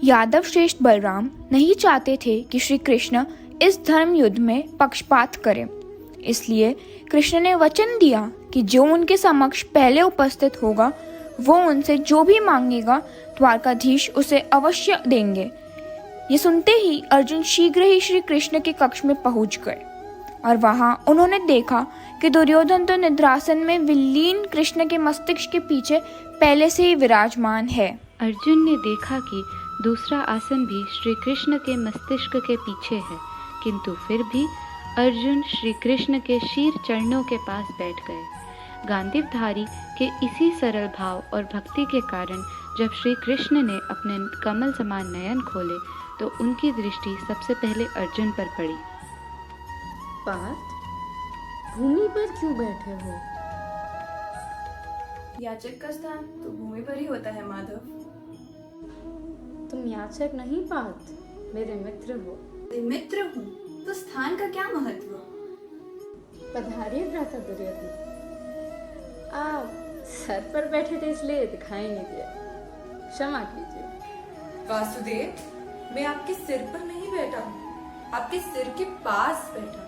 यादव श्रेष्ठ बलराम नहीं चाहते थे कि श्री कृष्ण इस धर्म युद्ध में पक्षपात करें। इसलिए कृष्ण ने वचन दिया कि जो उनके समक्ष पहले उपस्थित होगा वो उनसे जो भी मांगेगा द्वारकाधीश उसे अवश्य देंगे। ये सुनते ही अर्जुन शीघ्र ही श्री कृष्ण के कक्ष में पहुंच गए और वहां उन्होंने देखा कि दुर्योधन तो निद्रासन में विलीन कृष्ण के मस्तिष्क के पीछे पहले से ही विराजमान है। अर्जुन ने देखा कि दूसरा आसन भी श्री कृष्ण के मस्तिष्क के पीछे है, किंतु फिर भी अर्जुन श्री कृष्ण के शीर चरणों के पास बैठ गए। गांडीवधारी के इसी सरल भाव और भक्ति के कारण जब श्री कृष्ण ने अपने कमल समान नयन खोले तो उनकी दृष्टि सबसे पहले अर्जुन पर पड़ी। पार्थ, भूमि पर क्यों बैठे हो? याचक का स्थान तो भूमि पर ही होता है माधव। तुम याचक नहीं पार्थ, मेरे मित्र हो। मित्र हूँ तो स्थान का क्या महत्व? पधारिए भ्राता दुर्योधन। आप सर पर बैठे थे इसलिए दिखाई नहीं दिया, क्षमा कीजिए। वासुदेव, मैं आपके सिर पर नहीं बैठा हूँ, आपके सिर के पास बैठा।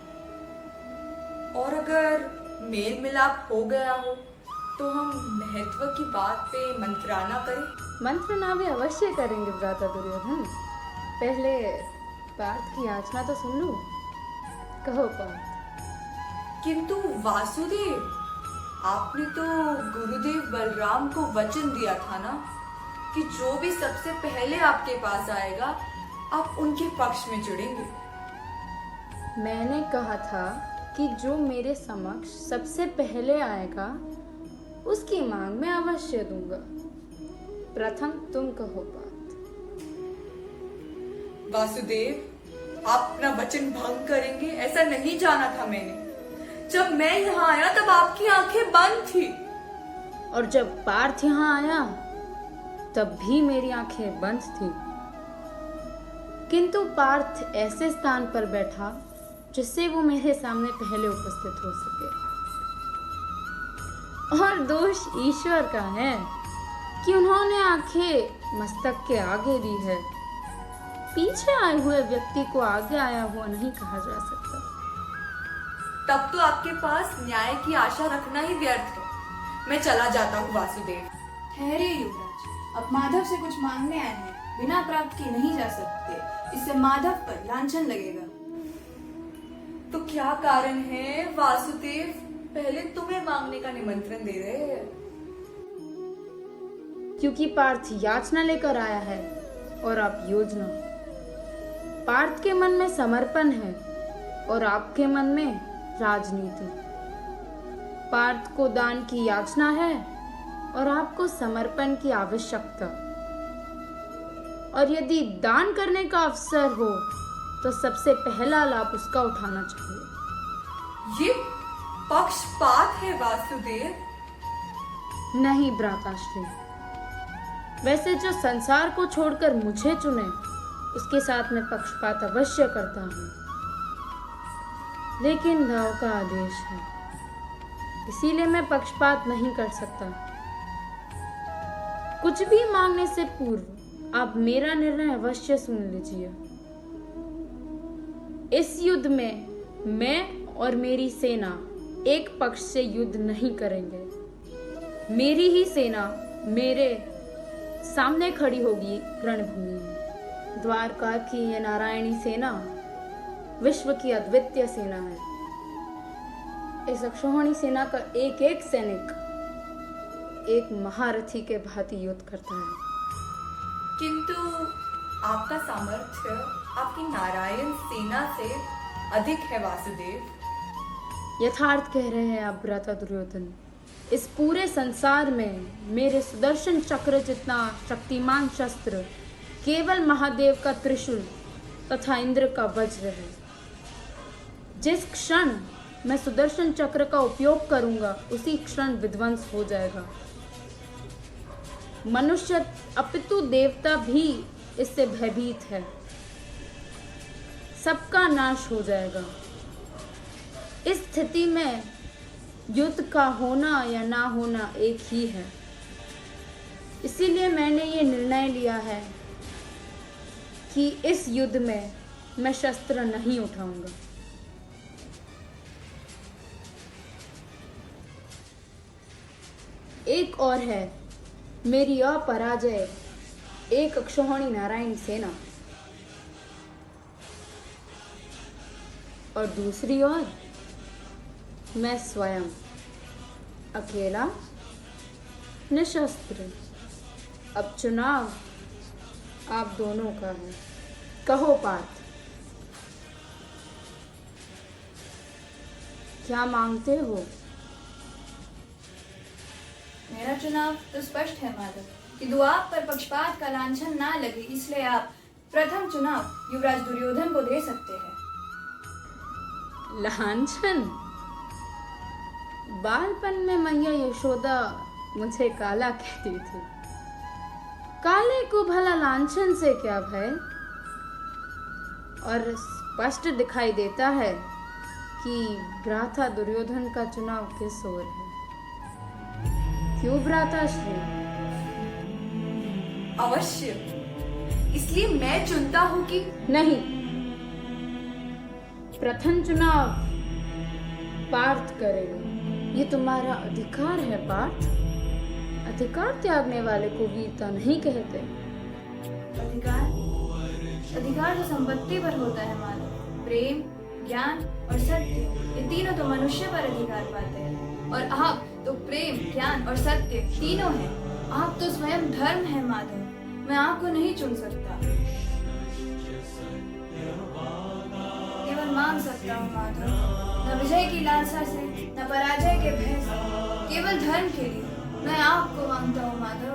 और अगर मेल मिलाप हो गया हो तो हम महत्व की बात पे मंत्राना करें। मंत्रना भी अवश्य करेंगे भ्राता दुर्योधन। पहले पार्थ की याचना तो सुन लूं। कहो पार्थ। किंतु वासुदेव, आपने तो गुरुदेव बलराम को वचन दिया था ना कि जो भी सबसे पहले आपके पास आएगा आप उनके पक्ष में जुड़ेंगे। मैंने कहा था कि जो मेरे समक्ष सबसे पहले आएगा उसकी मांग मैं अवश्य दूंगा। प्रथम तुम कहो पार्थ। वासुदेव, आप अपना वचन भंग करेंगे ऐसा नहीं जाना था मैंने। जब मैं यहाँ आया तब आपकी आंखें बंद थी। और जब पार्थ यहाँ आया तब भी मेरी आंखें बंद थी, किंतु पार्थ ऐसे स्थान पर बैठा जिससे वो मेरे सामने पहले उपस्थित हो सके। और दोष ईश्वर का है कि उन्होंने आंखें मस्तक के आगे दी है। पीछे आए हुए व्यक्ति को आगे आया हुआ नहीं कहा जा सकता। तब तो आपके पास न्याय की आशा रखना ही व्यर्थ है। मैं चला जाता हूँ वासुदेव। ठहरे युवराज, अब माधव से कुछ मांगने आए हैं, बिना प्राप्त किए नहीं जा सकते। इससे माधव पर लांछन लगेगा। तो क्या कारण है वासुदेव, पहले तुम्हें मांगने का निमंत्रण दे रहे हैं? क्योंकि पार्थ याचना लेकर आया है और आप योजना। पार्थ के मन में समर्पण है और आपके मन में राजनीति। पार्थ को दान की याचना है और आपको समर्पण की आवश्यकता। और यदि दान करने का अवसर हो तो सबसे पहला लाभ उसका उठाना चाहिए। ये पक्षपात है वासुदेव। नहीं भ्राताश्री, वैसे जो संसार को छोड़कर मुझे चुने उसके साथ मैं पक्षपात अवश्य करता हूँ, लेकिन भाव का आदेश है इसीलिए मैं पक्षपात नहीं कर सकता। कुछ भी मांगने से पूर्व आप मेरा निर्णय अवश्य सुन लीजिए। इस युद्ध में मैं और मेरी सेना एक पक्ष से युद्ध नहीं करेंगे। मेरी ही सेना मेरे सामने खड़ी होगी रणभूमि में। द्वारका की ये नारायणी सेना विश्व की अद्वितीय सेना है। इस अक्षौहिणी सेना का एक एक सैनिक एक महारथी के भांति युद्ध करता है। किंतु आपका सामर्थ्य आपकी नारायण सेना से अधिक है वासुदेव। यथार्थ कह रहे हैं आप भ्राता दुर्योधन। इस पूरे संसार में मेरे सुदर्शन चक्र जितना शक्तिमान शस्त्र केवल महादेव का त्रिशूल तथा इंद्र का वज्र है। जिस क्षण मैं सुदर्शन चक्र का उपयोग करूंगा उसी क्षण विध्वंस हो जाएगा। मनुष्य अपितु देवता भी इससे भयभीत है। सबका नाश हो जाएगा। इस स्थिति में युद्ध का होना या ना होना एक ही है। इसीलिए मैंने ये निर्णय लिया है कि इस युद्ध में मैं शस्त्र नहीं उठाऊंगा। एक और है मेरी अपराजय एक अक्षौहिणी नारायण सेना, और दूसरी ओर मैं स्वयं अकेला निशस्त्र। अब चुनाव आप दोनों का है। कहो पार्थ, क्या मांगते हो? मेरा चुनाव तो स्पष्ट है माधव कि दुआब पर पक्षपात का लांछन ना लगे, इसलिए आप प्रथम चुनाव युवराज दुर्योधन को दे सकते हैं। लांछन? बालपन में मैया यशोदा मुझे काला कहती थी। काले को भला लांछन से क्या भय? और स्पष्ट दिखाई देता है कि भ्राता दुर्योधन का चुनाव किस ओर है। क्यों भ्राता श्री? अवश्य, इसलिए मैं चुनता हूँ कि नहीं, प्रथम चुनाव पार्थ करेगा। ये तुम्हारा अधिकार है पार्थ। अधिकार त्यागने वाले को वीरता नहीं कहते। अधिकार तो संपत्ति पर होता है माधव। प्रेम, ज्ञान और सत्य, ये तीनों तो मनुष्य पर अधिकार पाते हैं, और आप तो प्रेम, ज्ञान और सत्य तीनों हैं। आप तो स्वयं धर्म है माधव। मैं आपको नहीं चुन सकता, केवल मांग सकता हूँ माधव। न विजय की लालसा से, न पराजय के भय से, केवल धर्म के लिए मैं आपको मांगता हूँ माधव।